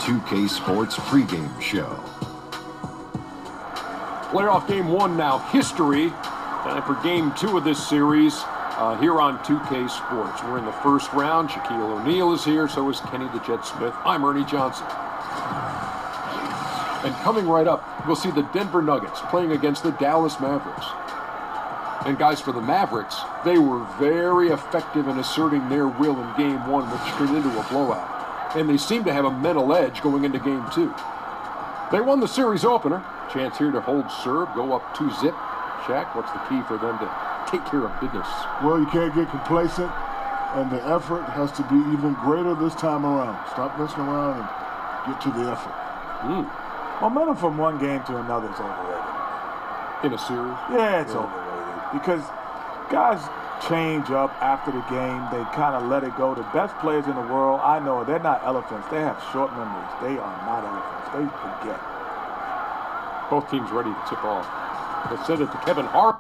2K Sports pregame show. Playoff game one now, history. Time for game two of this series here on 2K Sports. We're in the first round. Shaquille O'Neal is here, so is Kenny the Jet Smith. I'm Ernie Johnson. And coming right up, we'll see the Denver Nuggets playing against the Dallas Mavericks. And guys, for the Mavericks, they were very effective in asserting their will in game one, which turned into a blowout. And they seem to have a mental edge going into game two. They won the series opener. Chance here to hold serve, go up 2-zip. Shaq, what's the key for them to take care of business? Well, you can't get complacent, and the effort has to be even greater this time around. Stop messing around and get to the effort. Momentum from one game to another is overrated. In a series? Yeah, it's overrated. Because guys change up after the game. They kind of let it go. The best players in the world, I know, they're not elephants. They have short memories. They are not elephants. They forget. Both teams ready to tip off. Let's send it to Kevin Hart.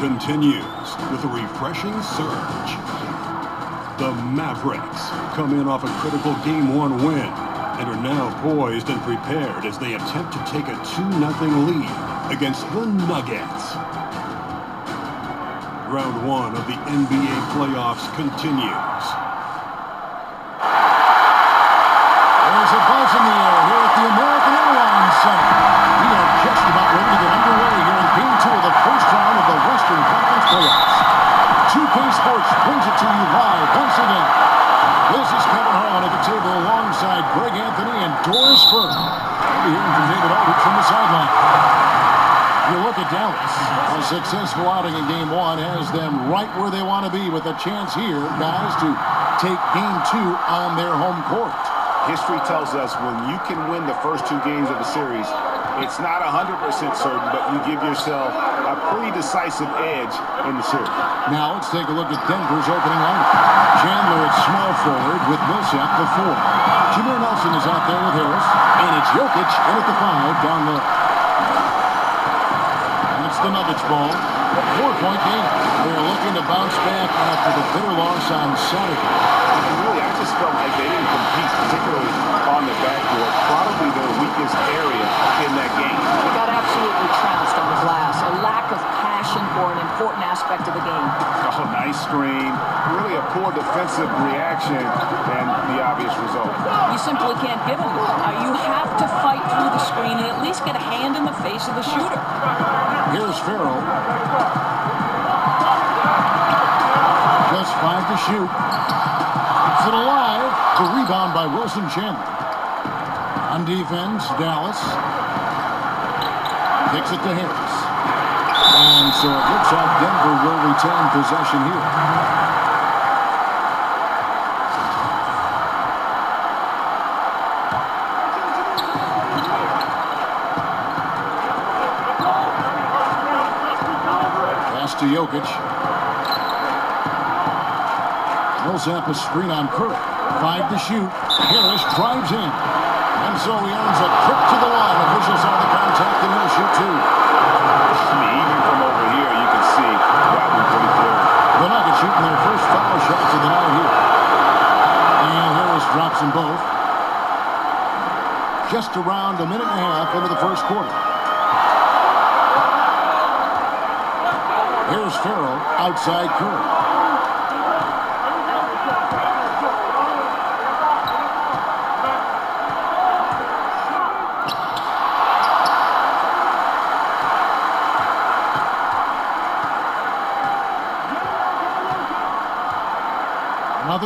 Continues with a refreshing surge. The Mavericks come in off a critical Game 1 win and are now poised and prepared as they attempt to take a 2-0 lead against the Nuggets. Round one of the NBA playoffs continues. There's a buzz in the air here at the American Airlines Center. We are just about ready to get underway here in Game 2 of the first round of the Western Conference playoffs. 2K Sports brings it to you live once again. This is Kevin Harlan at the table alongside Greg Anthony and Doris Burke. We'll be hearing from David Aldridge from the sideline. You look at Dallas. A successful outing in Game 1 has them right where they want to be with a chance here, guys, to take Game 2 on their home court. History tells us when you can win the first two games of the series, it's not 100% certain, but you give yourself a pretty decisive edge in the series. Now let's take a look at Denver's opening lineup. Chandler at small forward with Millsap the 4. Jameer Nelson is out there with Harris, and it's Jokic in at the 5 down low. And it's the Nuggets ball. 4-point game. They're looking to bounce back after the bitter loss on Saturday. Really, I just felt like they didn't compete, particularly on the backboard. Probably their weakest area in that game. They got absolutely trounced on the glass. A lack of passion for an important aspect of the game. Oh, nice screen. Really a poor defensive reaction and the obvious result. You simply can't give them. You have to fight through the screen and at least get a hand in the face of the shooter. Here's Farrell. Just 5 to shoot. Keeps it alive. The rebound by Wilson Chandler. On defense, Dallas. Kicks it to Harris. And so it looks like Denver will retain possession here. Pass to Jokic. Millsap a screen on Curry. 5 to shoot. Harris drives in. And so he earns a trip to the line. Officials on the contact, and he'll shoot 2. I mean, even from over here, you can see that one pretty clear. The Nuggets shooting their first foul shots of the night here. And Harris drops them both. Just around a minute and a half into the first quarter. Here's Farrell outside Curry.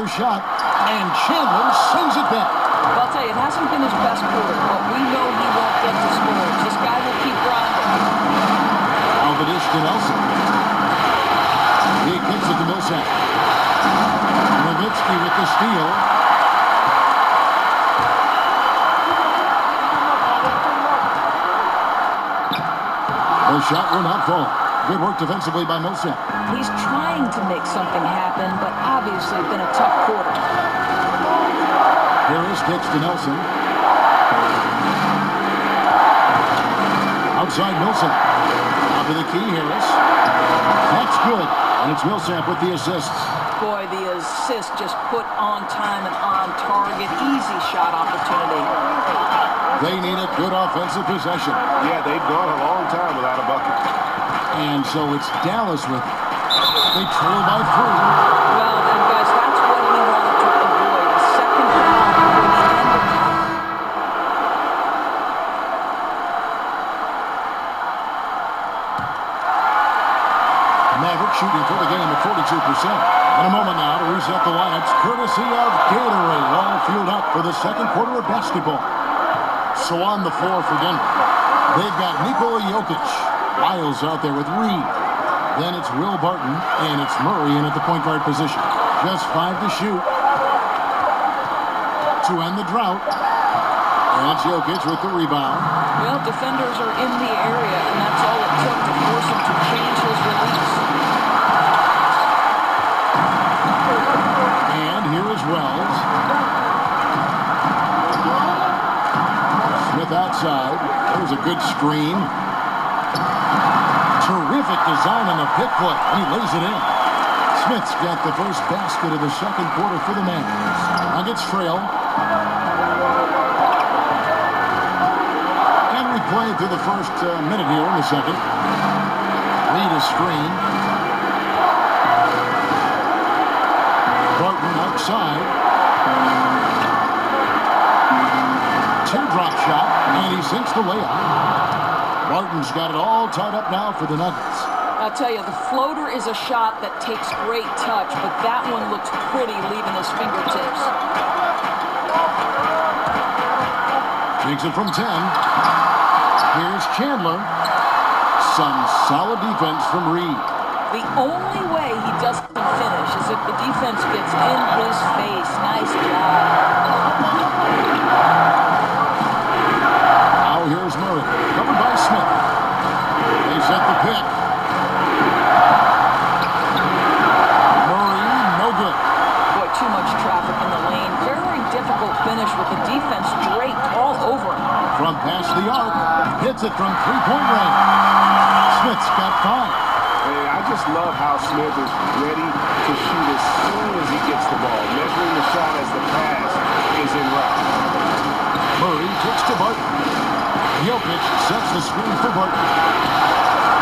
another shot, and Chandler sends it back. I'll tell you, it hasn't been his best quarter, but we know he won't get to scores. This guy will keep grinding. Now the dish to Nelson. He kicks it to Millsap. Nowitzki with the steal. The shot will not fall. Good work defensively by Millsap. He's trying to make something happen, but obviously been a tough quarter. Harris kicks to Nelson. Outside Millsap. Out to the key, Harris. That's good. And it's Millsap with the assists. Boy, the assist just put on time and on target. Easy shot opportunity. They need a good offensive possession. Yeah, they've gone a long time without a bucket. And so it's Dallas with it. They trail by 3. Well, and guys, that's what he wanted to avoid. A second foul before the end of the Mavericks shooting for the game at 42%. In a moment now to reset the lineups, courtesy of Gatorade. All fueled up for the second quarter of basketball. So on the floor for Denver, they've got Nikola Jokic. Lyles out there with Reed. Then it's Will Barton, and it's Murray in at the point guard position. Just 5 to shoot to end the drought. And it's Jokic with the rebound. Well, defenders are in the area, and that's all it took to force him to change his release. And here is Wells. Smith outside. There's a good screen. Terrific design on the pick play, and he lays it in. Smith's got the first basket of the second quarter for the Mavericks. Nuggets trail. And we play through the first minute here in the second. Lead a screen. Barton outside. Teardrop shot, and he sinks the layup. Barton's got it all tied up now for the Nuggets. I'll tell you, the floater is a shot that takes great touch, but that one looks pretty leaving his fingertips. Takes it from 10. Here's Chandler. Some solid defense from Reed. The only way he doesn't finish is if the defense gets in his face. Nice job. Now here's Murray. Covered by Smith. They set the pick. Murray, no good. Boy, too much traffic in the lane. Very difficult finish with the defense draped all over him. From past the arc. Hits it from three-point range. Smith's got 5. Hey, I just love how Smith is ready to shoot as soon as he gets the ball, measuring the shot as the pass is en route. Murray kicks to Barton. Jokic sets the screen for Barton.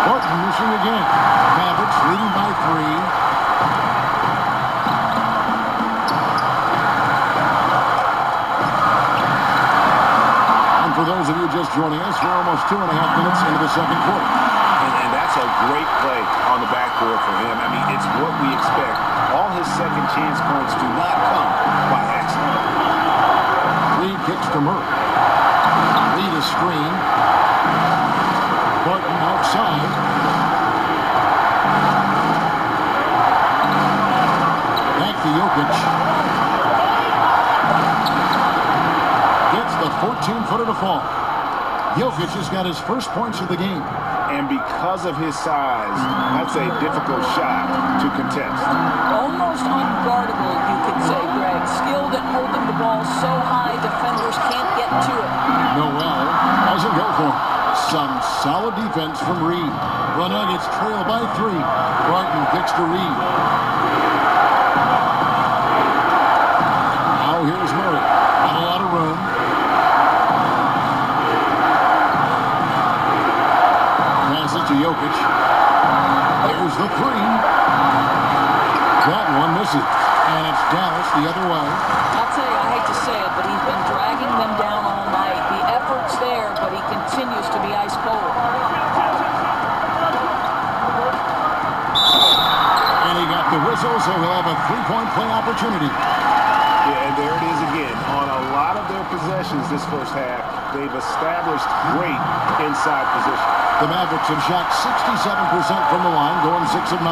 Barton missing again. Mavericks leading by 3. And for those of you just joining us, we're almost 2.5 minutes into the second quarter. And that's a great play on the backboard for him. I mean, it's what we expect. All his second chance points do not come by accident. Reed kicks to Murray. Lead a screen. Barton outside. Back to Jokic. Gets the 14-footer to fall. Jokic has got his first points of the game. And because of his size, that's a difficult shot to contest. Almost unguardable, you could say, Greg. Skilled at holding the ball so high, defenders can't get to it. Noel doesn't go for him. Some solid defense from Reed. The Nuggets trail by 3. Barton kicks to Reed. Now here's Murray. Not a lot of room. Passes to Jokic. There's the 3. That one misses. And it's Dallas the other way. I'll tell you, I hate to say it, but he's been dragging them down all night. The effort's there, but he continues to be ice cold. And he got the whistle, so he'll have a three-point play opportunity. Yeah, and there it is again. On a lot of their possessions this first half, they've established great inside position. The Mavericks have shot 67% from the line, going 6 of 9.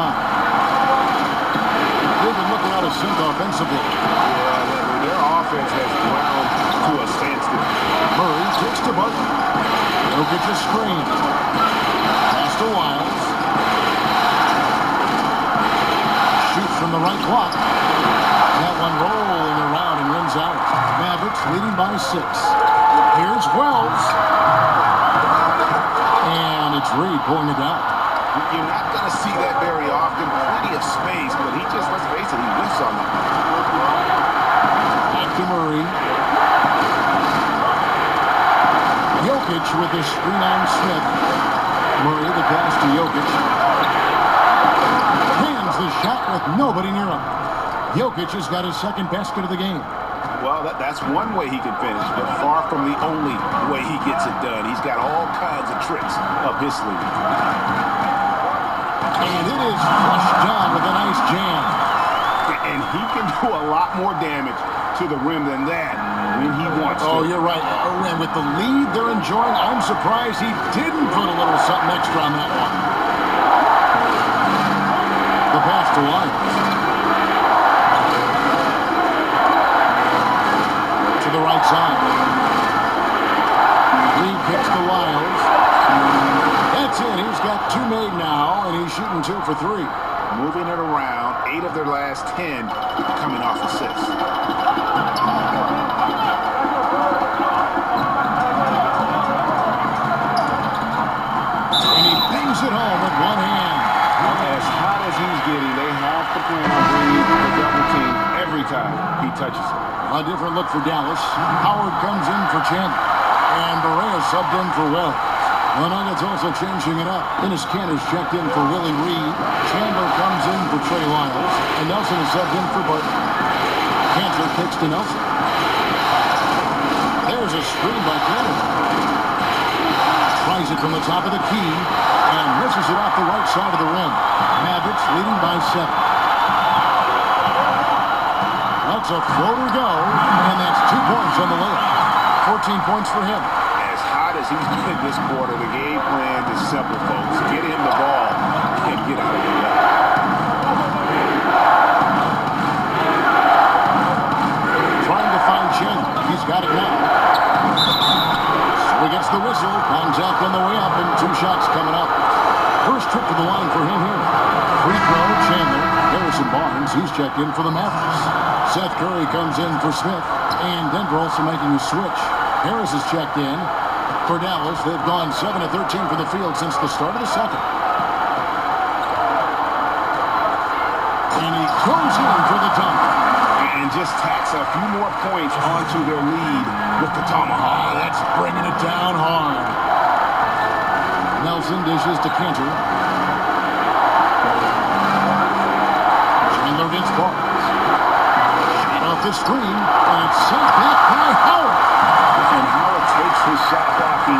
They've been looking out of sync offensively. Yeah, their offense has ground to a standstill. Murray kicks to Barton. Jokic a screen. Pass to Wiles. Shoots from the right block. That one rolling around and runs out. Mavericks leading by 6. Here's Wells. And it's Reed pulling it down. You're not going to see that very often. Plenty of space, but he just, let's face it, he whiffs on that. Back to Murray. Jokic with the screen on Smith. Murray the pass to Jokic. Hands the shot with nobody near him. Jokic has got his second basket of the game. Well, that's one way he can finish, but far from the only way he gets it done. He's got all kinds of tricks up his sleeve. And it is flushed down with a nice jam. And he can do a lot more damage to the rim than that when he wants to. Oh, you're right. And with the lead they're enjoying, I'm surprised he didn't put a little something extra on that one. The pass to Wiles. To the right side. Reed kicks to Wiles. That's it. He's got 2 made now, and he's shooting 2 for 3. Moving it around, 8 of their last 10 coming off assists. And he bangs it home with one hand. As hot as he's getting, they have to plan on bringing the double team every time he touches it. A different look for Dallas. Howard comes in for Chandler. And Barea subbed in for Wells. The Nuggets also changing it up. Dennis Cantor's checked in for Willie Reed. Chandler comes in for Trey Lyles. And Nelson is subbed in for Barton. Cantor kicks to Nelson. There's a screen by Cantor. Tries it from the top of the key. And misses it off the right side of the rim. Mavericks leading by 7. That's a floater go, and that's 2 points on the layup. 14 points for him. As hot as he's been this quarter, the game plan is simple, folks. Get him the ball and get out of the way. Trying to find Chandler. He's got it now. So he gets the whistle. Contact on the way up, and 2 shots coming up. First trip to the line for him here. Free throw, Chandler. Harrison Barnes, he's checked in for the Mavericks. Seth Curry comes in for Smith. And Denver also making a switch. Harris is checked in for Dallas. They've gone 7 of 13 from the field since the start of the second. And he goes in for the dunk. And just tacks a few more points onto their lead with the tomahawk. That's bringing it down hard. Nelson dishes to Cantor. Chandler against Barnes. Shot off the screen, and it's sent back by Howard. And Howard takes his shot blocking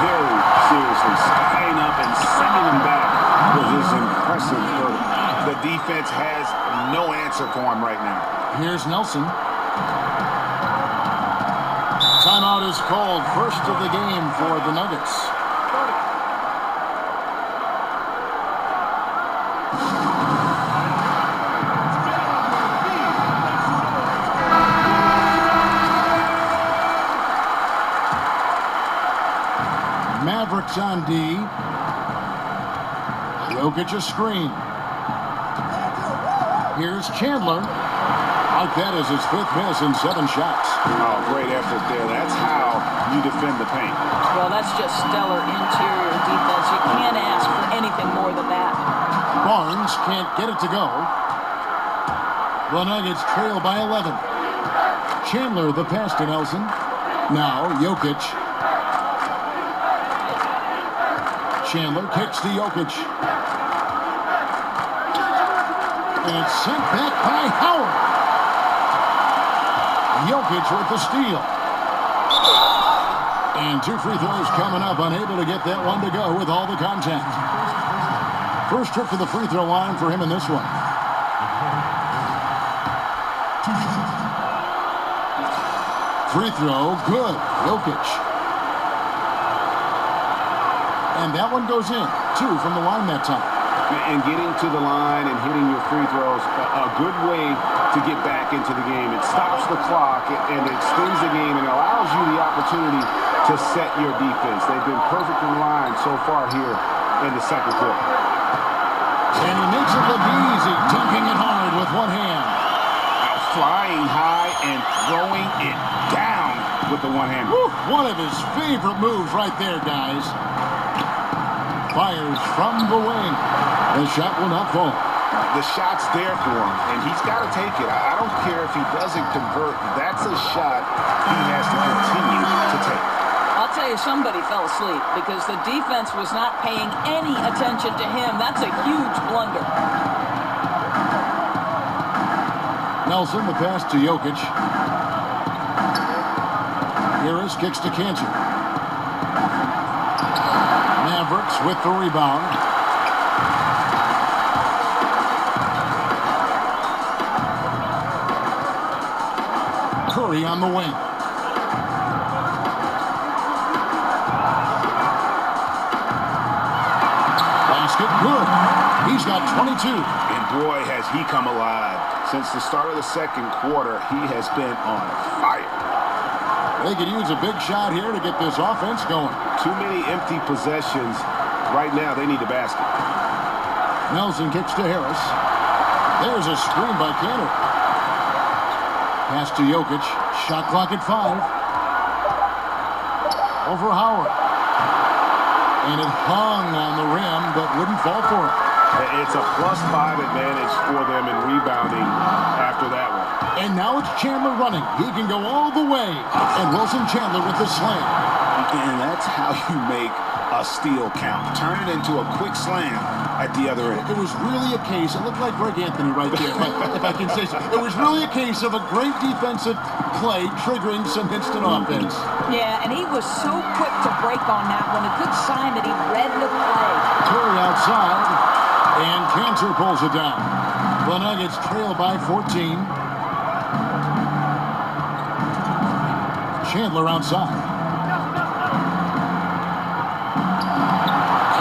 very seriously, skying up and sending him back with his impressive hurdle. The defense has no answer for him right now. Here's Nelson. Timeout is called. First of the game for the Nuggets. Mavericks on D. Jokic a screen. Here's Chandler. Like that is his 5th miss in 7 shots. Oh, great effort there. That's how you defend the paint. Well, that's just stellar interior defense. You can't ask for anything more than that. Barnes can't get it to go. The Nuggets trail by 11. Chandler the pass to Nelson. Now Jokic. Chandler kicks to Jokic. And it's sent back by Howard. Jokic with the steal. And 2 free throws coming up. Unable to get that one to go with all the contact. First trip to the free throw line for him in this one. Free throw, good. Jokic. And that one goes in. 2 from the line that time. And getting to the line and hitting your free throws, a good way to get back into the game. It stops the clock and extends the game and allows you the opportunity to set your defense. They've been perfect in line so far here in the second quarter. And he makes it look easy, dunking it hard with one hand. Now flying high and throwing it down with the one hand. One of his favorite moves right there, guys. Fires from the wing. The shot will not fall. The shot's there for him, and he's got to take it. I don't care if he doesn't convert. That's a shot he has to continue to take. I'll tell you, somebody fell asleep because the defense was not paying any attention to him. That's a huge blunder. Nelson, the pass to Jokic. Harris kicks to Cantor. Mavericks with the rebound. Curry on the wing. Basket good. He's got 22. And boy, has he come alive. Since the start of the second quarter, he has been on fire. They could use a big shot here to get this offense going. Too many empty possessions. Right now, they need a basket. Nelson kicks to Harris. There's a screen by Cantor. Pass to Jokic. Shot clock at 5. Over Howard. And it hung on the rim, but wouldn't fall for it. It's a +5 advantage for them in rebounding after that one. And now it's Chandler running. He can go all the way. And Wilson Chandler with the slam. And that's how you make a steal count. Turn it into a quick slam at the other end. It was really a case, it looked like Greg Anthony right there, if I can say so. It was really a case of a great defensive play triggering some instant offense. Yeah, and he was so quick to break on that one. A good sign that he read the play. Curry outside, and Cantor pulls it down. The Nuggets trail by 14. Chandler outside.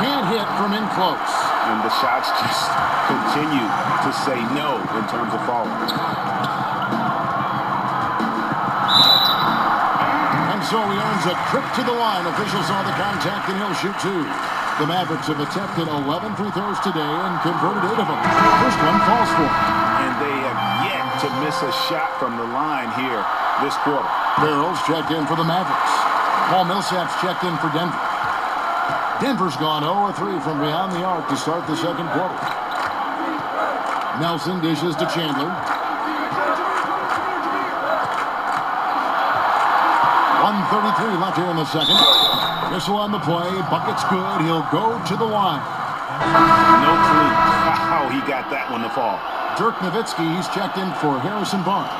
Can't hit from in close. And the shots just continue to say no in terms of falling. And so he earns a trip to the line. Officials saw the contact, and he'll shoot 2. The Mavericks have attempted 11 free throws today and converted 8 of them. The first one falls for him. And they have yet to miss a shot from the line here this quarter. Barrels checked in for the Mavericks. Paul Millsap's checked in for Denver. Denver's gone 0-3 from beyond the arc to start the second quarter. Nelson dishes to Chandler. 1:33 left here in the second. Whistle on the play. Bucket's good. He'll go to the line. No clue how he got that one to fall. Dirk Nowitzki, he's checked in for Harrison Barnes.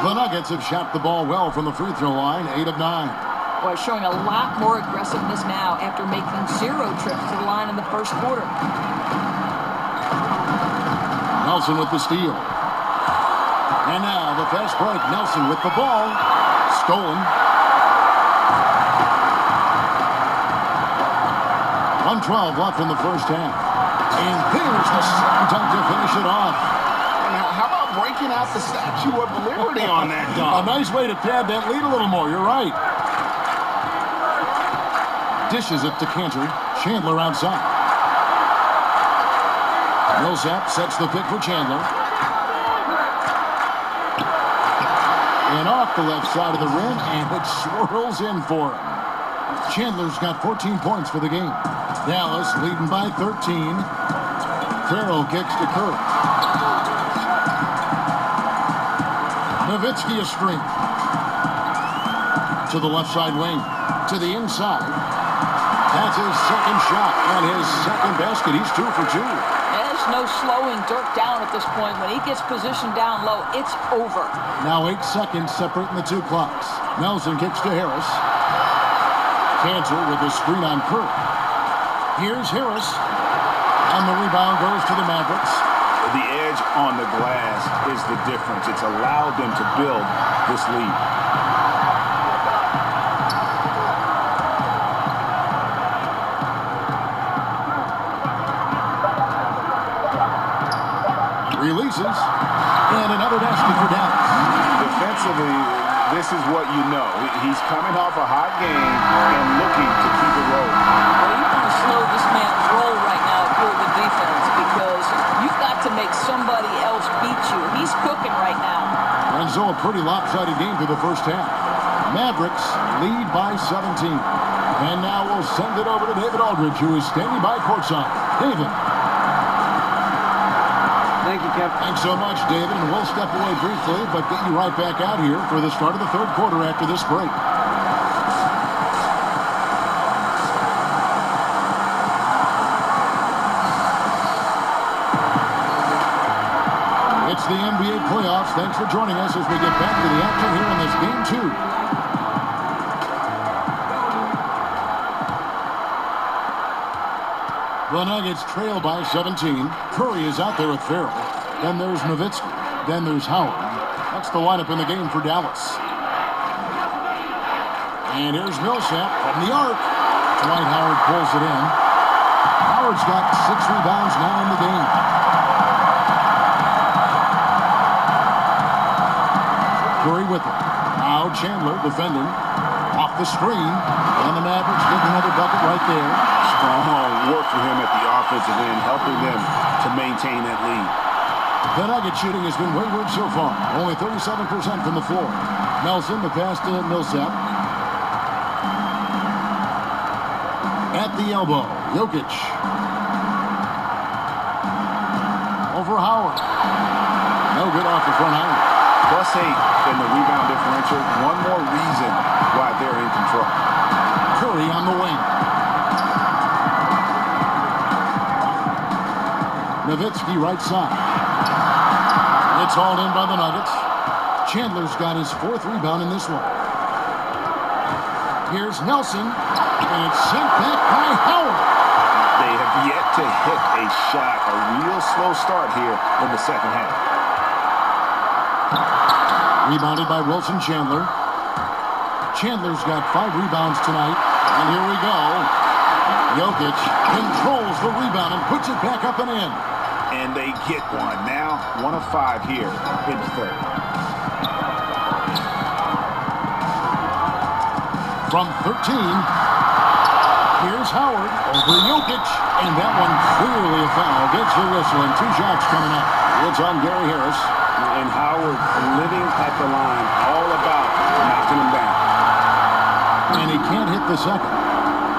The Nuggets have shot the ball well from the free throw line, 8 of 9. Boy, showing a lot more aggressiveness now after making 0 trips to the line in the first quarter. Nelson with the steal. And now the fast break. Nelson with the ball. Stolen. 1:12 left in the first half. And there's the slam dunk to finish it off. Now, how about breaking out the Statue of Liberty on that dunk? A nice way to pad that lead a little more. You're right. Dishes it to Cantor. Chandler outside. Millsap sets the pick for Chandler. And off the left side of the rim, and it swirls in for him. Chandler's got 14 points for the game. Dallas leading by 13. Farrell kicks to Curry. Nowitzki a screen. To the left side wing. To the inside. That's his second shot and his second basket. He's 2 for 2. There's no slowing Dirk down at this point. When he gets positioned down low, it's over. Now 8 seconds separating the 2 clocks. Nelson kicks to Harris. Cantor with the screen on Curry. Here's Harris. And the rebound goes to the Mavericks. The edge on the glass is the difference. It's allowed them to build this lead. Offensively, this is what you know. He's coming off a hot game and looking to keep it rolling. Well, you want to slow this man's roll right now if you're the defense because you've got to make somebody else beat you. He's cooking right now. And so a pretty lopsided game through the first half. Mavericks lead by 17. And now we'll send it over to David Aldridge, who is standing by courtside. David. Thank you, Kevin. Thanks so much, David. And we'll step away briefly, but get you right back out here for the start of the third quarter after this break. It's the NBA playoffs. Thanks for joining us as we get back to the action here in this game 2. The Nuggets trail by 17. Curry is out there with Farrell. Then there's Nowitzki. Then there's Howard. That's the lineup in the game for Dallas. And here's Millsap from the arc. Dwight Howard pulls it in. Howard's got 6 rebounds now in the game. Curry with it. Now Chandler defending. Off the screen. And the Mavericks get another bucket right there. Strong work for him at the offensive end, helping them to maintain that lead. The Nugget shooting has been wayward so far. Only 37% from the floor. Nelson, the pass to Millsap. At the elbow, Jokic. Over Howard. No good off the front iron. +8 in the rebound differential. One more reason why they're in control. Curry on the wing. Nowitzki right side. It's hauled in by the Nuggets. Chandler's got his 4th rebound in this one. Here's Nelson. And it's sent back by Howard. They have yet to hit a shot. A real slow start here in the second half. Rebounded by Wilson Chandler. Chandler's got 5 rebounds tonight. And here we go. Jokic controls the rebound and puts it back up and in. And they get one. Now 1 of 5 here in the third. From 13, here's Howard over Jokic. And that one clearly a foul. Gets the whistle and 2 shots coming up. It's on Gary Harris. And Howard living at the line, all about knocking him down. And he can't hit the second.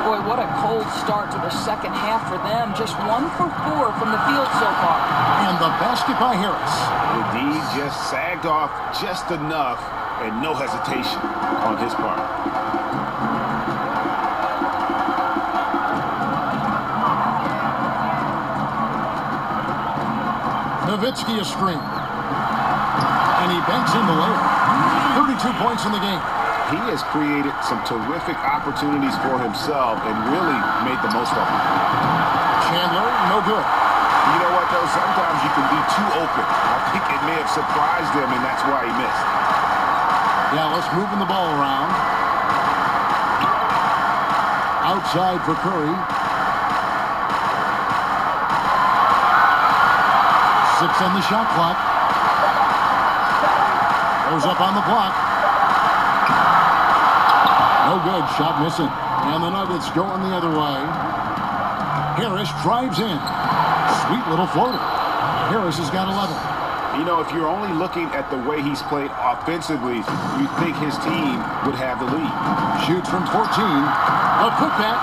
Boy, what a cold start to the second half for them. Just 1 for 4 from the field so far. And the basket by Harris. The D just sagged off just enough and no hesitation on his part. Nowitzki a screen. And he banks in the layup. 32 points in the game. He has created some terrific opportunities for himself and really made the most of them. Chandler, no good. You know what, though? Sometimes you can be too open. I think it may have surprised him, and that's why he missed. Dallas moving the ball around. Outside for Curry. 6 on the shot clock. Goes up on the block. No good. Shot missing. And the Nuggets going the other way. Harris drives in. Sweet little floater. Harris has got 11. You know, if you're only looking at the way he's played offensively, you'd think his team would have the lead. Shoots from 14. A putback.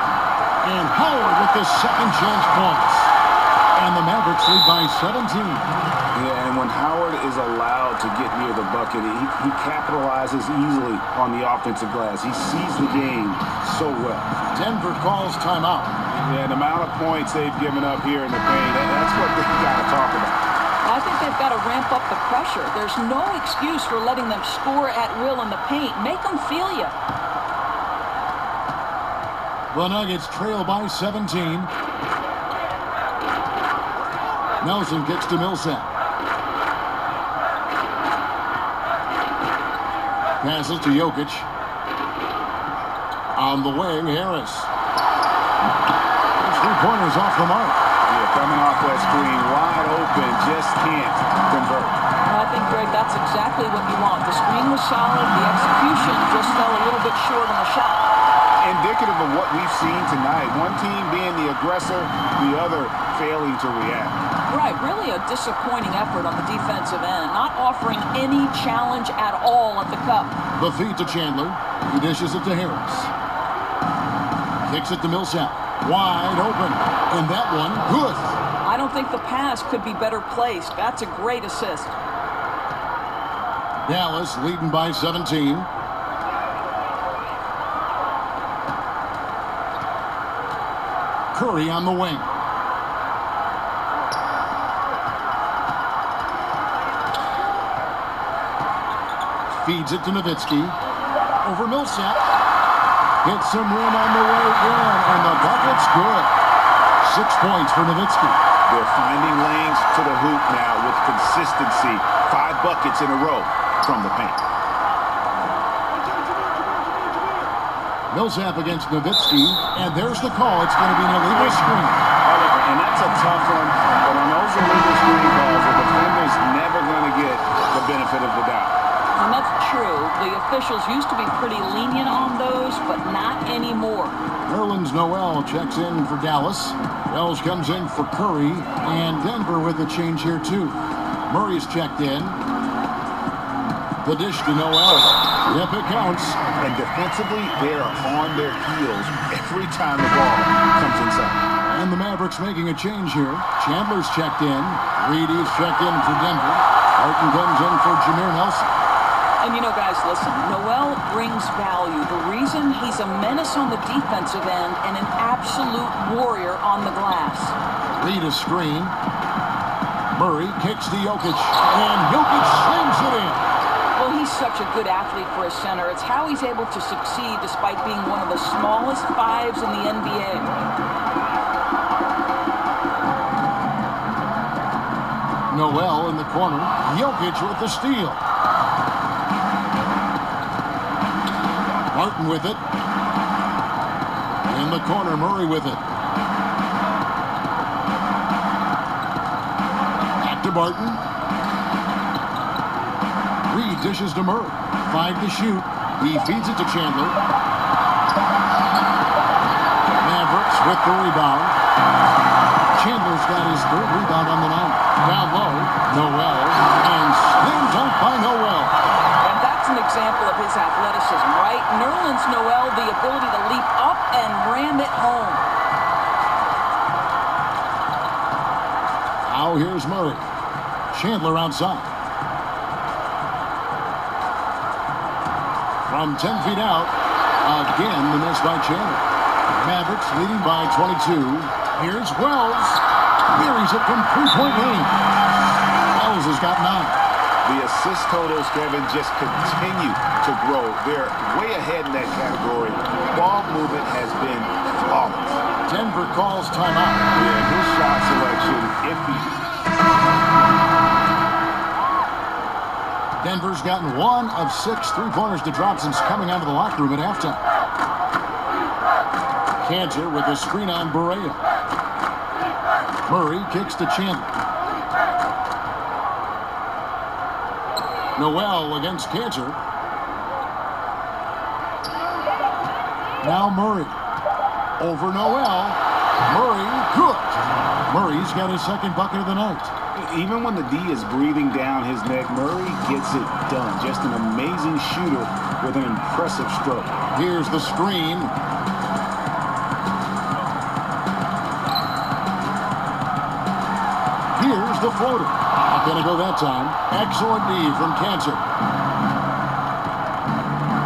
And Howard with the second chance points. And the Mavericks lead by 17. Yeah, and when Howard is allowed to get near the bucket, he capitalizes easily on the offensive glass. He sees the game so well. Denver calls timeout. Yeah, the amount of points they've given up here in the paint, that's what they've got to talk about. I think they've got to ramp up the pressure. There's no excuse for letting them score at will in the paint. Make them feel you. The Nuggets trail by 17. Nelson kicks to Millsap. Passes to Jokic. On the wing, Harris. 3-pointers off the mark. Yeah, coming off that screen, wide open, just can't convert. I think, Greg, that's exactly what you want. The screen was solid. The execution just fell a little bit short on the shot. Indicative of what we've seen tonight. One team being the aggressor, the other failing to react. Right, really a disappointing effort on the defensive end. Not offering any challenge at all at the cup. The feed to Chandler. He dishes it to Harris. Kicks it to Millsap. Wide open. And that one, good. I don't think the pass could be better placed. That's a great assist. Dallas leading by 17. Curry on the wing. Feeds it to Nowitzki. Over Millsap. Hits some rim on the way in, and the bucket's good. 6 points for Nowitzki. They're finding lanes to the hoop now with consistency. 5 buckets in a row from the paint. Millsap against Nowitzki, and there's the call. It's going to be an illegal screen. And that's a tough one, but on those illegal screen calls, the defender's never going to get the benefit of the doubt. And that's true. The officials used to be pretty lenient on those, but not anymore. Nerlens Noel checks in for Dallas. Wells comes in for Curry, and Denver with a change here too. Murray's checked in. The dish to Noel. Yep, it counts. And defensively, they are on their heels every time the ball comes inside. And the Mavericks making a change here. Chandler's checked in. Reedy's checked in for Denver. Harton comes in for Jameer Nelson. And you know, guys, listen, Noel brings value. The reason he's a menace on the defensive end and an absolute warrior on the glass. Reed a screen. Murray kicks to Jokic, and Jokic slings it in. Well, he's such a good athlete for a center. It's how he's able to succeed despite being one of the smallest fives in the NBA. Noel in the corner. Jokic with the steal. Martin with it. In the corner, Murray with it. Back to Barton. Reed dishes to Murray. 5 to shoot. He feeds it to Chandler. Mavericks with the rebound. Chandler's got his 3rd rebound on the night. Down low, Noel. And slam dunk by Noel. An example of his athleticism, right? Nerlens Noel, the ability to leap up and ram it home. Now here's Murray. Chandler outside. From 10 feet out, again the miss by Chandler. Mavericks leading by 22. Here's Wells. Buries it from 3-point range. Wells has got 9. The assist totals, Kevin, just continue to grow. They're way ahead in that category. Ball movement has been flawless. Denver calls timeout. Yeah, his shot selection iffy. Denver's gotten 1 of 6 3-pointers to drop since coming out of the locker room at halftime. Cantor with a screen on Barea. Murray kicks to Chandler. Noel against Cantor. Now Murray. Over Noel. Murray, good. Murray's got his 2nd bucket of the night. Even when the D is breathing down his neck, Murray gets it done. Just an amazing shooter with an impressive stroke. Here's the screen. Here's the floater. Not going to go that time. Excellent D from Cantor.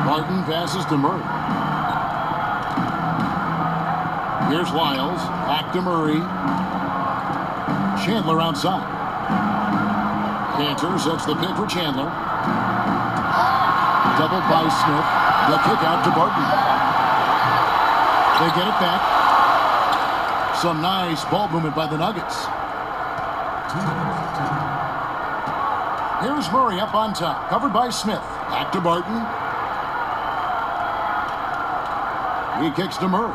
Martin passes to Murray. Here's Lyles. Back to Murray. Chandler outside. Cantor sets the pick for Chandler. Doubled by Smith. The kick out to Barton. They get it back. Some nice ball movement by the Nuggets. Here's Murray up on top. Covered by Smith. Back to Barton. He kicks to Murray.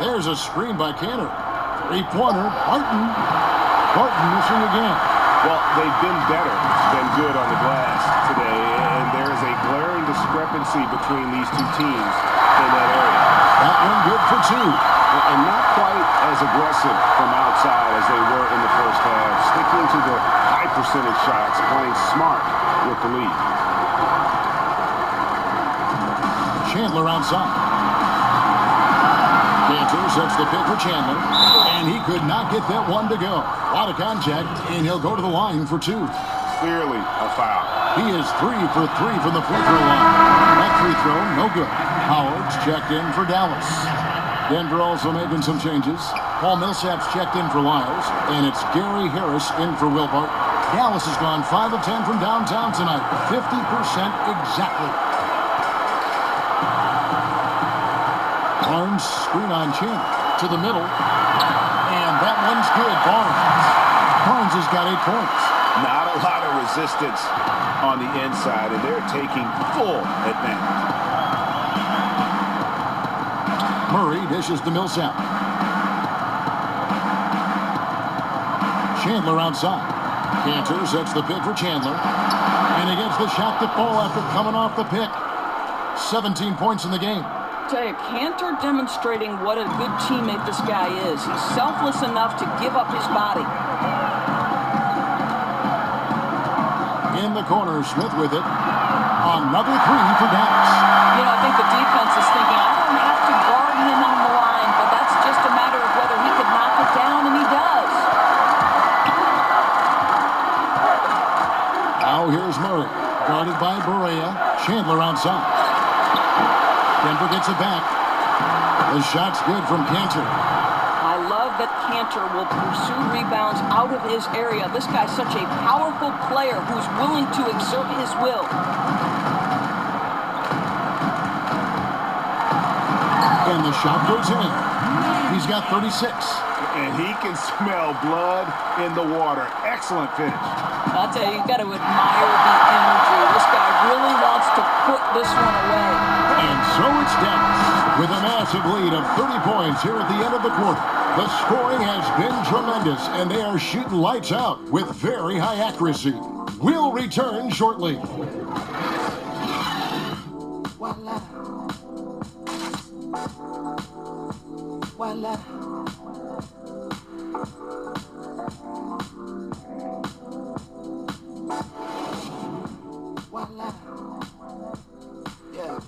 There's a screen by Cantor. 3-pointer. Barton. Barton missing again. Well, they've been better than good on the glass today, and there is a glaring discrepancy between these two teams in that area. That one good for 2. And not quite as aggressive from outside as they were in the first half, sticking to the high percentage shots, playing smart with the lead. Chandler outside. Cantor sets the pick for Chandler, and he could not get that one to go. A lot of contact, and he'll go to the line for 2. Clearly a foul. He is 3 for 3 from the free throw line. That free throw, no good. Howard's checked in for Dallas. Denver also making some changes. Paul Millsap's checked in for Lyles, and it's Gary Harris in for Wilbart. Dallas has gone 5 of 10 from downtown tonight, 50% exactly. Barnes screen on Chandler to the middle, and that one's good. Barnes has got 8 points. Not a lot of resistance on the inside, and they're taking full advantage. Murray dishes to Millsap. Chandler outside. Cantor sets the pick for Chandler. And he gets the shot to fall after coming off the pick. 17 points in the game. Tell you, Cantor demonstrating what a good teammate this guy is. He's selfless enough to give up his body. In the corner, Smith with it. Another 3 for Dallas. You know, I think the defense is thinking, I don't have to guard him on the line, but that's just a matter of whether he could knock it down, and he does. Now here's Murray, guarded by Barea. Chandler outside. Denver gets it back. The shot's good from Cantor. I love that Cantor will pursue rebounds out of his area. This guy's such a powerful player who's willing to exert his will. And the shot goes in. He's got 36. And he can smell blood in the water. Excellent finish. I'll tell you, you've got to admire the energy. This guy really wants to put this one away. And so it's Dallas with a massive lead of 30 points here at the end of the quarter. The scoring has been tremendous, and they are shooting lights out with very high accuracy. We'll return shortly. Voila. Voila. Voila. Yeah.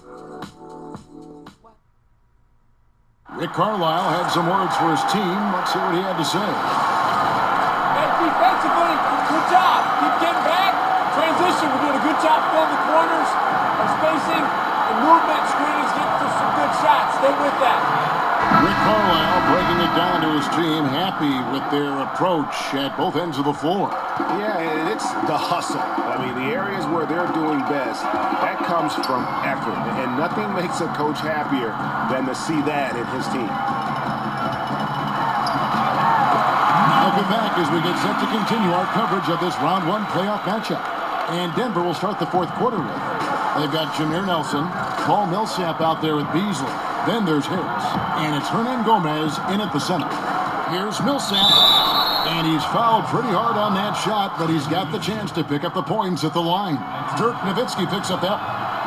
Rick Carlisle had some words for his team. Let's hear what he had to say. Hey, defensively, good job. Keep getting back. Transition, we're doing a good job filling the corners. Our spacing and movement screening is getting to some good shots. Stay with that. Rick Carlisle breaking it down to his team, happy with their approach at both ends of the floor. Yeah, and it's the hustle. I mean, the areas where they're doing best, that comes from effort. And nothing makes a coach happier than to see that in his team. Welcome back as we get set to continue our coverage of this round 1 playoff matchup. And Denver will start the 4th quarter with. They've got Jameer Nelson, Paul Millsap out there with Beasley. Then there's Harris, and it's Hernan Gomez in at the center. Here's Millsap, and he's fouled pretty hard on that shot, but he's got the chance to pick up the points at the line. Dirk Nowitzki picks up that.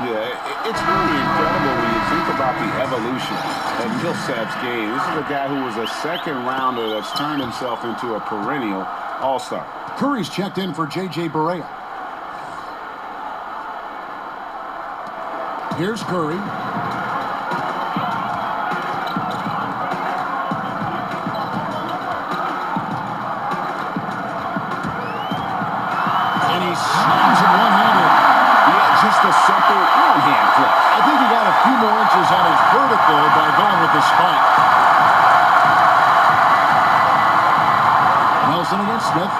Yeah, it's really incredible when you think about the evolution of Millsap's game. This is a guy who was a second-rounder that's turned himself into a perennial all-star. Curry's checked in for J.J. Barea. Here's Curry. And he slams it one-handed. Yeah, just a simple one-hand flush. I think he got a few more inches on his vertical by going with the spike. Nelson against Smith.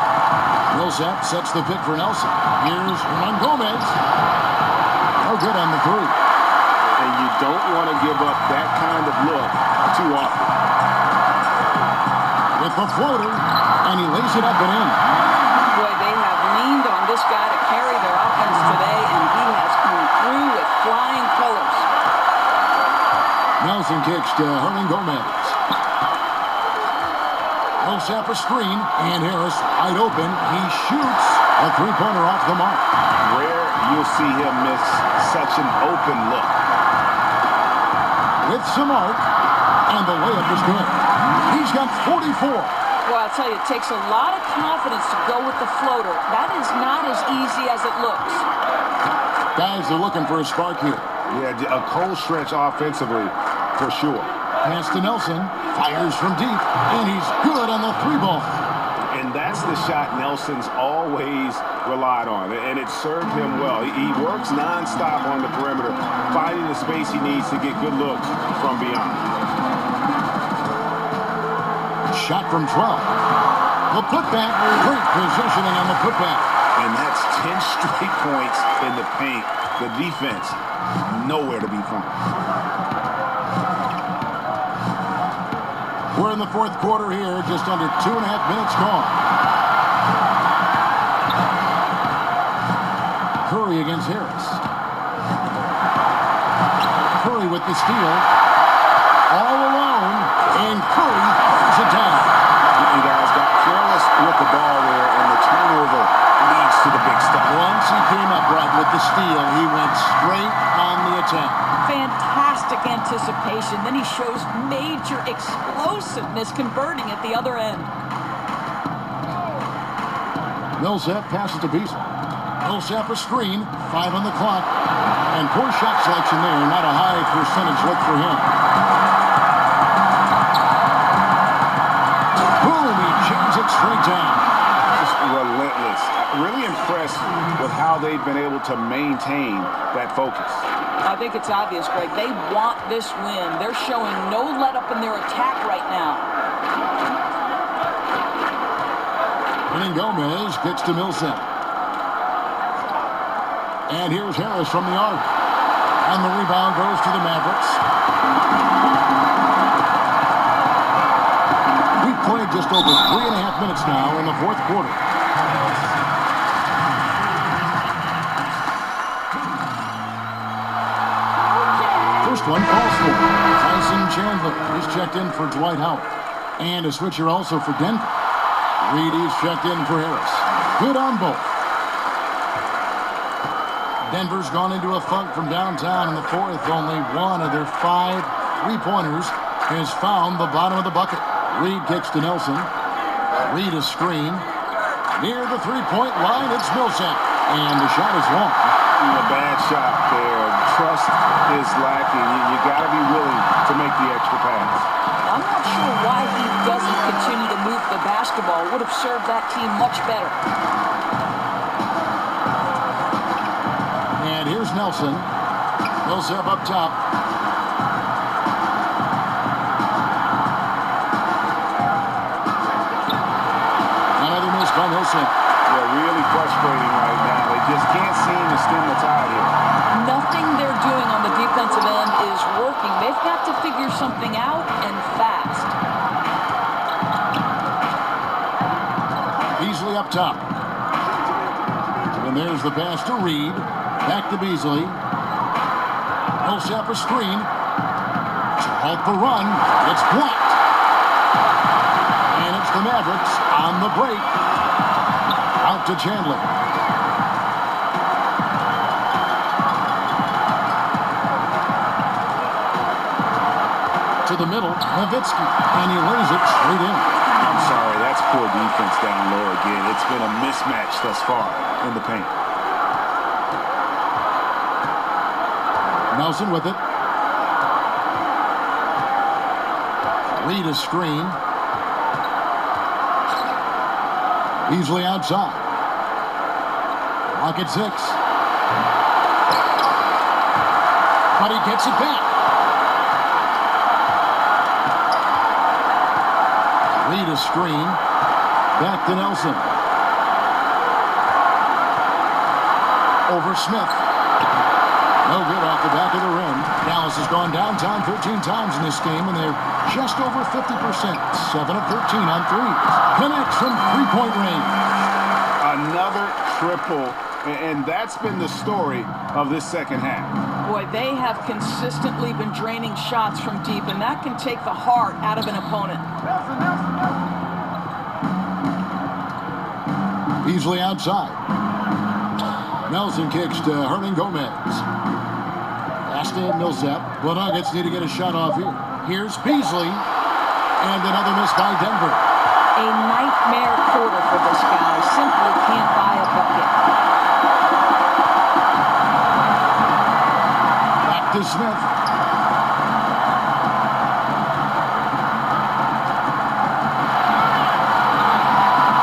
Millsap sets the pick for Nelson. Here's Hernan Gomez. No good on the 3. And you don't want to give up that kind of look too often. With the floater, and he lays it up and in. Boy, they have leaned on this guy to carry their offense today, and he has come through with flying colors. Nelson kicks to Hernan Gomez. Millsap a screen, and Harris wide open. He shoots a three-pointer off the mark. Rare you'll see him miss such an open look. With some arc, and the layup is good. He's got 44. Well, I'll tell you, it takes a lot of confidence to go with the floater. That is not as easy as it looks. Guys are looking for a spark here. Yeah, a cold stretch offensively, for sure. Pass to Nelson, fires from deep, and he's good on the three ball. And that's the shot Nelson's always relied on, and it served him well. He works nonstop on the perimeter, finding the space he needs to get good looks from beyond. Shot from 12. The putback, great positioning on the putback. And that's 10 straight points in the paint. The defense, nowhere to be found. We're in the fourth quarter here, just under 2.5 minutes gone. Curry against Harris. Curry with the steal. All alone, and Curry fires it down. You guys got careless with the ball there, and the turnover leads to the big stuff. Once he came up right with the steal, he went straight on the attack. Fantastic anticipation. Then he shows major explosiveness converting at the other end. Millsap passes to Beasley. Millsap a screen, 5 on the clock. And poor shot selection there, not a high percentage look for him. Boom, he jams it straight down. Just relentless. Really impressed with how they've been able to maintain that focus. I think it's obvious, Greg. They want this win. They're showing no let-up in their attack right now. And Gomez gets to Millsap. And here's Harris from the arc. And the rebound goes to the Mavericks. We've played just over 3.5 minutes now in the fourth quarter. First one calls for Tyson Chandler. He's checked in for Dwight Howard. And a switcher also for Denver. Reed is checked in for Harris. Good on both. Denver's gone into a funk from downtown in the fourth. Only one of their 5 three-pointers has found the bottom of the bucket. Reed kicks to Nelson. Reed a screen. Near the three-point line, it's Millsap. And the shot is long. A bad shot there. Trust is lacking. You got to be willing to make the extra pass. I'm not sure why he doesn't continue to move the basketball. Would have served that team much better. And here's Nelson. Millsap up top. Another miss by Millsap. They're really frustrating right now. They just can't seem to stem the tide here. Nothing they're doing on the defensive end is working. They've got to figure something out, and fast. Beasley up top. And there's the pass to Reed. Back to Beasley. Millsap a screen. To halt the run. It's blocked. And it's the Mavericks on the break. Out to Chandler. To the middle, Nowitzki, and he lays it straight in. I'm sorry, that's poor defense down low again. It's been a mismatch thus far in the paint. Nelson with it. Reed a screen. Beasley outside. Clock at 6. But he gets it back. Reed a screen. Back to Nelson. Over Smith. No good off the back of the rim. Dallas has gone downtown 13 times in this game, and they're just over 50%. 7 of 13 on threes. Connects from three-point range. Another triple, and that's been the story of this second half. Boy, they have consistently been draining shots from deep, and that can take the heart out of an opponent. Beasley outside. Nelson kicks to Hernan Gomez. Pass to Millsap. The Nuggets need to get a shot off here. Here's Beasley. And another miss by Denver. A nightmare quarter for this guy. Simply can't buy a bucket. Back to Smith.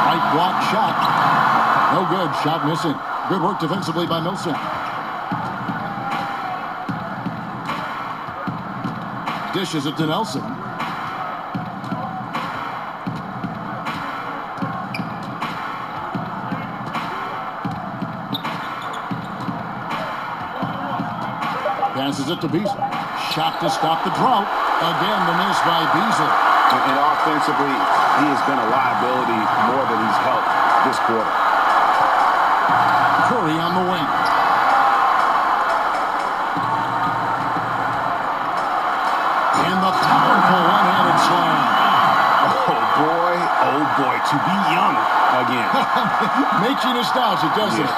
Right block shot. No good. Shot missing. Good work defensively by Millsap. Dishes it to Nelson. Passes it to Beasley. Shot to stop the drought. Again, the miss by Beasley. And offensively, he has been a liability more than he's helped this quarter. Curry on the wing. And the powerful one-handed slam. Oh boy, to be young again. Makes you nostalgic, doesn't it?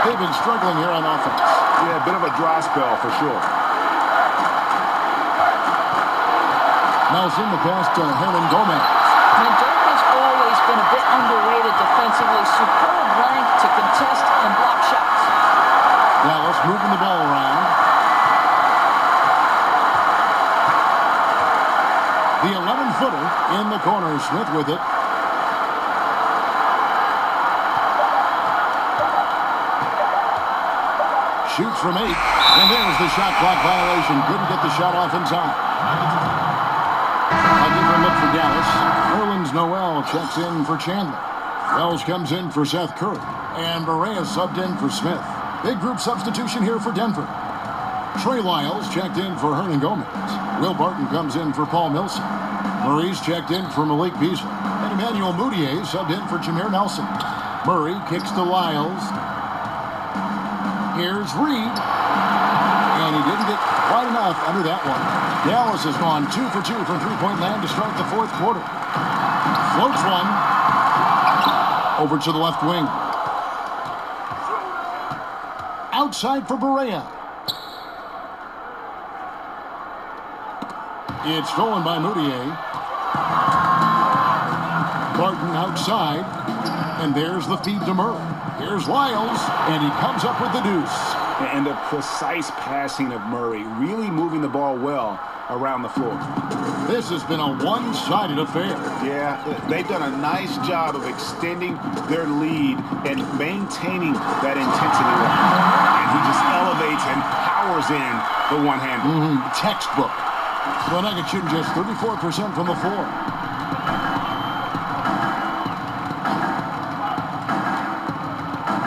They've been struggling here on offense. Yeah, a bit of a dry spell for sure. Nelson, the pass to Hernan Gomez. Now, Dirk has always been a bit underrated defensively. Superb length to contest and block shots. Dallas moving the ball around. The 11-footer in the corner. Smith with it. Shoots from 8. And there's the shot clock violation. Couldn't get the shot off in time. A different look for Dallas. Nerlens Noel checks in for Chandler. Wells comes in for Seth Curry. And Barea subbed in for Smith. Big group substitution here for Denver. Trey Lyles checked in for Hernan Gomez. Will Barton comes in for Paul Millsap. Murray's checked in for Malik Beasley. And Emmanuel Mudiay subbed in for Jameer Nelson. Murray kicks to Lyles. Here's Reed. And he didn't get quite enough under that one. Dallas has gone 2 for 2 from three-point land to start the fourth quarter. Floats one. Over to the left wing. Outside for Barea. It's stolen by Mudiay. Barton outside. And there's the feed to Murray. Here's Lyles. And he comes up with the deuce. And the precise passing of Murray, really moving the ball well around the floor. This has been a one-sided affair. Yeah, they've done a nice job of extending their lead and maintaining that intensity level. And he just elevates and powers in the one-hander. Textbook. The Nuggets shooting just 34% from the floor.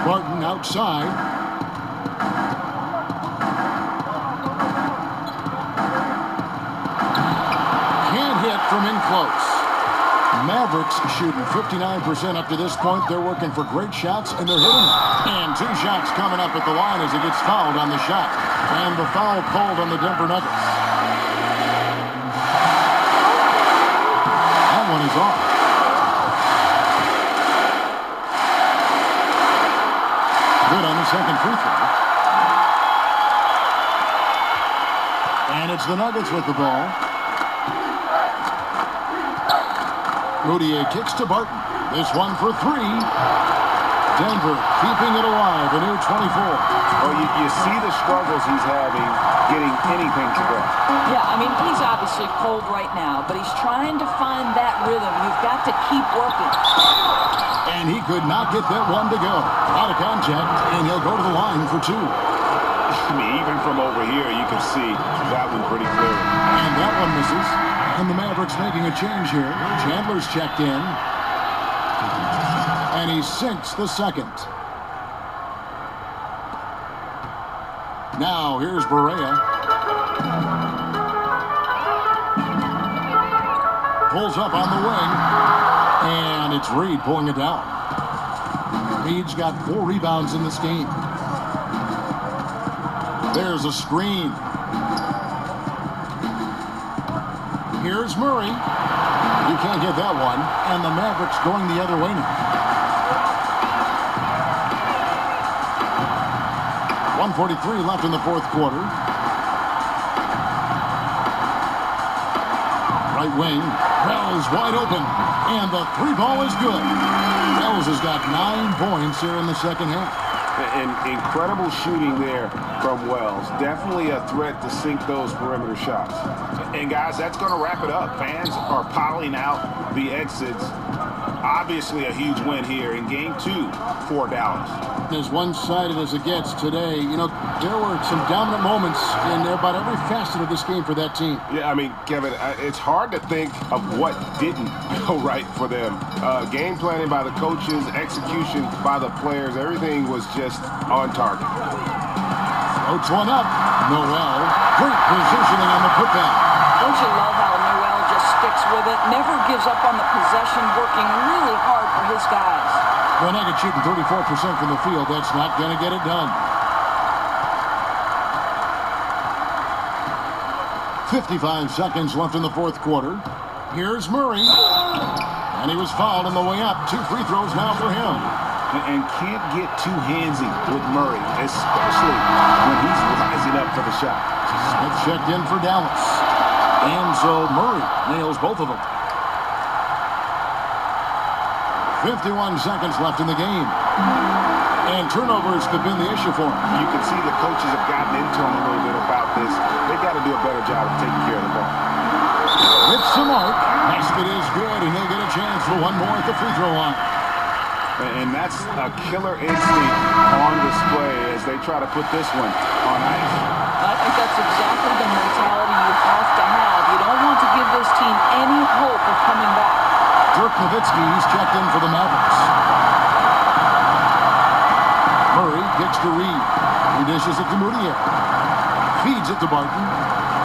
Barton outside. From in close. Mavericks shooting 59% up to this point. They're working for great shots, and they're hitting them. And 2 shots coming up at the line as it gets fouled on the shot. And the foul called on the Denver Nuggets. That one is off. Good on the second free throw. And it's the Nuggets with the ball. Mudiay kicks to Barton. This one for 3. Denver keeping it alive, a new 24. Well, you see the struggles he's having getting anything to go. Yeah, I mean, he's obviously cold right now, but he's trying to find that rhythm. You've got to keep working. And he could not get that one to go. Out of contact, and he'll go to the line for 2. I mean, even from over here, you can see that one pretty clearly. And that one misses. And the Mavericks making a change here. Chandler's checked in. And he sinks the second. Now, here's Barea. Pulls up on the wing. And it's Reed pulling it down. Reed's got 4 rebounds in this game. There's a screen. Here's Murray. You can't get that one. And the Mavericks going the other way now. 1:43 left in the fourth quarter. Right wing. Wells wide open. And the three ball is good. Wells has got 9 points here in the second half. And incredible shooting there from Wells. Definitely a threat to sink those perimeter shots. And guys, that's going to wrap it up. Fans are piling out the exits. Obviously a huge win here in game 2 for Dallas. As one-sided as it gets today, you know, there were some dominant moments in about every facet of this game for that team. Yeah, I mean, Kevin, it's hard to think of what didn't go right for them. Game planning by the coaches, execution by the players, everything was just on target. Floats one up. Noel, great positioning on the putback. Don't you love how Noel just sticks with it, never gives up on the possession, working really hard for his guys. The Nuggets shooting 34% from the field. That's not going to get it done. 55 seconds left in the fourth quarter. Here's Murray. And he was fouled on the way up. 2 free throws now for him. And can't get too handsy with Murray, especially when he's rising up for the shot. Smith checked in for Dallas. And so Murray nails both of them. 51 seconds left in the game. And turnovers have been the issue for him. You can see the coaches have gotten into him a little bit about this. They got to do a better job of taking care of the ball. It's the mark. Basket is good, and he'll get a chance for one more at the free throw line. And that's a killer instinct on display as they try to put this one on ice. I think that's exactly the mentality you have to have. You don't want to give this team any hope of coming back. Dirk Nowitzki's checked in for the Mavericks. Murray kicks to Reed. He dishes it to Moutier. Feeds it to Barton.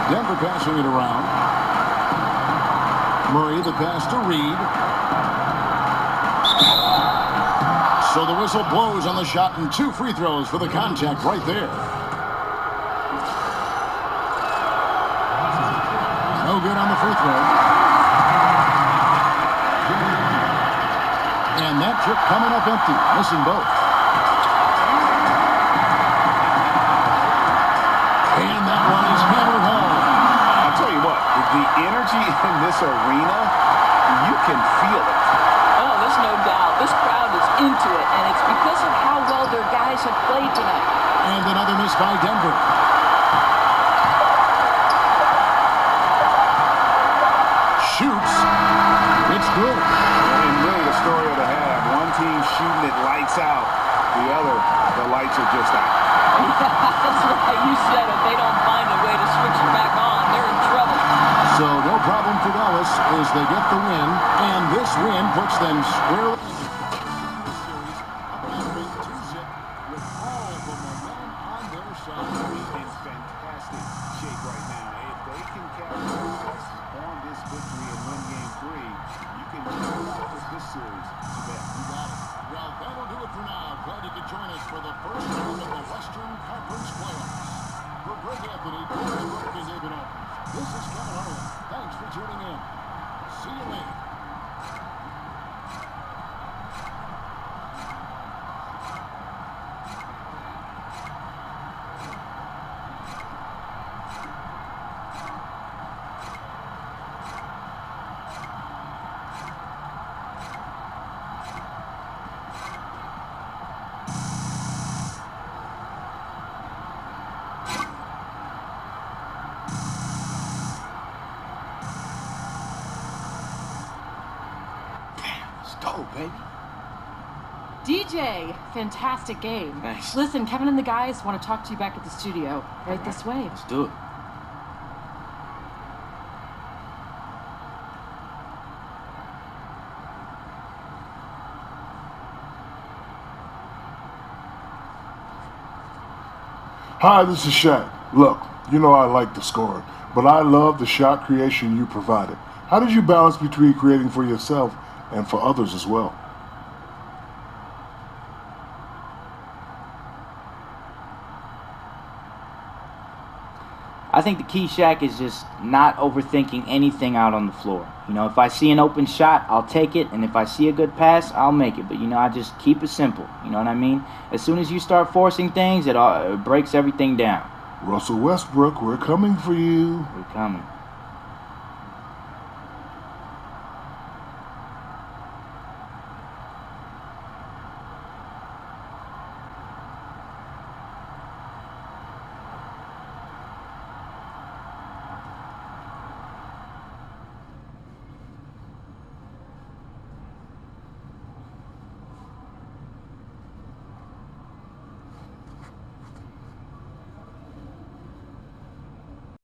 Denver passing it around. Murray the pass to Reed. So the whistle blows on the shot and 2 free throws for the contact right there. No good on the free throw. And that trip coming up empty, missing both. And that one is hammered home. I'll tell you what, the energy in this arena, you can feel it. Oh, there's no doubt. This crowd is into it, and it's because of how well their guys have played tonight. And another miss by Denver. Shoots. It's good. And really the story of the half. One team shooting it lights out. The other, the lights are just out. That's right. You said it. They don't find a way to switch it back on. They're in trouble. So no problem for Dallas as they get the win. And this win puts them squarely in the series. With all the momentum on their side. In fantastic shape right now. If they can capitalize on this victory and win game 3, you can put this series to bed. You got it. Well, that'll do it for now. Glad you could join us for the first round of the Western Conference Playoffs. For Greg Anthony, Coach Brooke, and David Owens, this is Kevin Harlan. Thanks for tuning in. See you later. Go, baby. DJ, fantastic game. Thanks. Listen, Kevin and the guys want to talk to you back at the studio. Right this way. Let's do it. Hi, this is Shaq. Look, you know I like the scoring, but I love the shot creation you provided. How did you balance between creating for yourself and for others as well? I think the key, Shaq, is just not overthinking anything out on the floor. You know, if I see an open shot, I'll take it, and if I see a good pass, I'll make it. But, you know, I just keep it simple. You know what I mean? As soon as you start forcing things, it breaks everything down. Russell Westbrook, we're coming for you. We're coming.